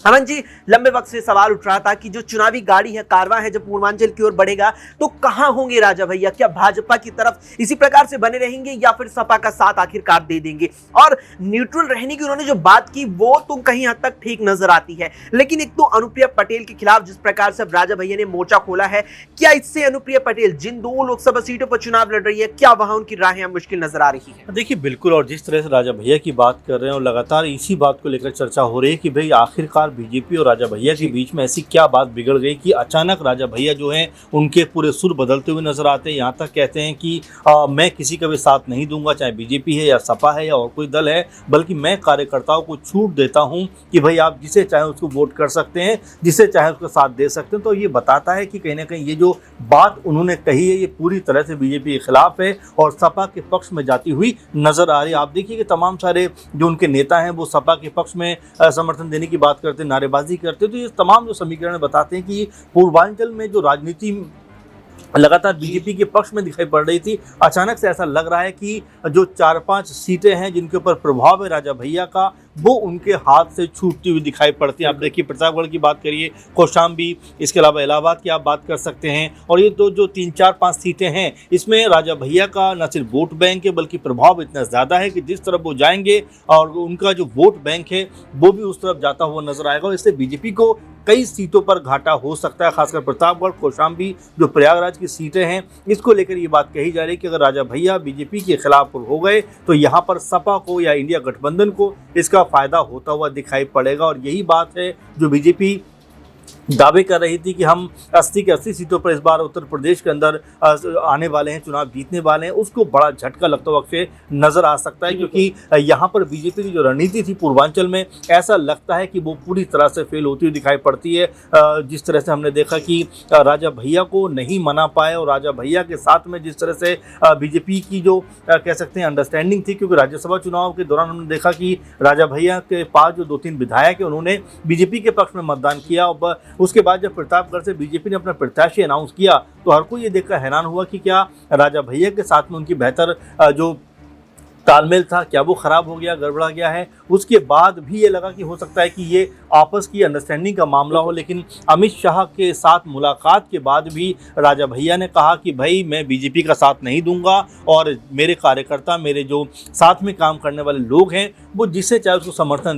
अमन जी, लंबे वक्त से सवाल उठ रहा था कि जो चुनावी गाड़ी है, कारवां है, जब पूर्वांचल की ओर बढ़ेगा तो कहां होंगे राजा भैया? क्या भाजपा की तरफ इसी प्रकार से बने रहेंगे या फिर सपा का साथ आखिरकार दे देंगे? और न्यूट्रल रहने की उन्होंने जो बात की वो तो कहीं हद तक ठीक नजर आती है, लेकिन एक तो अनुप्रिया पटेल के खिलाफ जिस प्रकार से अब राजा भैया ने मोर्चा खोला है, क्या इससे अनुप्रिया पटेल जिन 2 लोकसभा सीटों पर चुनाव लड़ रही है, क्या वहां उनकी राहें मुश्किल नजर आ रही है? देखिए बिल्कुल, और जिस तरह से राजा भैया की बात कर रहे हैं और लगातार इसी बात को लेकर चर्चा हो रही है कि भाई आखिरकार बीजेपी और राजा भैया के बीच में ऐसी क्या बात बिगड़ गई कि अचानक राजा भैया जो हैं उनके पूरे सुर बदलते हुए नजर आते हैं। यहाँ तक कहते हैं कि मैं किसी का भी साथ नहीं दूंगा, चाहे बीजेपी है या सपा है या और कोई दल है, बल्कि मैं कार्यकर्ताओं को छूट देता हूँ कि भाई आप जिसे चाहे उसको वोट कर सकते हैं, जिसे चाहे उसका साथ दे सकते हैं। तो ये बताता है कि कहीं ना कहीं ये जो बात उन्होंने कही है ये पूरी तरह से बीजेपी के खिलाफ है और सपा के पक्ष में जाती हुई नजर आ रही है। आप देखिए कि तमाम सारे जो उनके नेता हैं वो सपा के पक्ष में समर्थन देने की बात करते, नारेबाजी करते, तो ये तमाम जो समीकरण बताते हैं कि पूर्वांचल में जो राजनीति लगातार बीजेपी के पक्ष में दिखाई पड़ रही थी, अचानक से ऐसा लग रहा है कि जो 4-5 सीटें हैं जिनके ऊपर प्रभाव है राजा भैया का, वो उनके हाथ से छूटती हुई दिखाई पड़ती हैं। आप देखिए प्रतापगढ़ की बात करिए, कौशाम्बी, इसके अलावा इलाहाबाद की आप बात कर सकते हैं। और ये तो जो 3-4-5 सीटें हैं इसमें राजा भैया का न सिर्फ वोट बैंक है बल्कि प्रभाव इतना ज़्यादा है कि जिस तरफ वो जाएंगे और उनका जो वोट बैंक है वो भी उस तरफ जाता हुआ नजर आएगा और इससे बीजेपी को कई सीटों पर घाटा हो सकता है। खासकर प्रतापगढ़, कौशाम्बी, जो प्रयागराज की सीटें हैं, इसको लेकर ये बात कही जा रही है कि अगर राजा भैया बीजेपी के खिलाफ हो गए तो यहाँ पर सपा को या इंडिया गठबंधन को इसका फायदा होता हुआ दिखाई पड़ेगा। और यही बात है जो बीजेपी दावे कर रही थी कि हम 80 की 80 सीटों पर इस बार उत्तर प्रदेश के अंदर आने वाले हैं, चुनाव जीतने वाले हैं, उसको बड़ा झटका लगता वक्त से नजर आ सकता है। क्योंकि यहाँ पर बीजेपी की जो रणनीति थी पूर्वांचल में, ऐसा लगता है कि वो पूरी तरह से फेल होती हुई दिखाई पड़ती है। जिस तरह से हमने देखा कि राजा भैया को नहीं मना पाए और राजा भैया के साथ में जिस तरह से बीजेपी की जो कह सकते हैं अंडरस्टैंडिंग थी, क्योंकि राज्यसभा चुनाव के दौरान हमने देखा कि राजा भैया के पास जो 2-3 विधायक है उन्होंने बीजेपी के पक्ष में मतदान किया। और उसके बाद जब प्रतापगढ़ से बीजेपी ने अपना प्रत्याशी अनाउंस किया तो हर कोई ये देखकर हैरान हुआ कि क्या राजा भैया के साथ में उनकी बेहतर जो तालमेल था, क्या वो खराब हो गया, गड़बड़ा गया है। उसके बाद भी ये लगा कि हो सकता है कि ये आपस की अंडरस्टैंडिंग का मामला हो, लेकिन अमित शाह के साथ मुलाकात के बाद भी राजा भैया ने कहा कि भाई मैं बीजेपी का साथ नहीं दूंगा और मेरे कार्यकर्ता, मेरे जो साथ में काम करने वाले लोग हैं, वो जिसे चाहे उसको समर्थन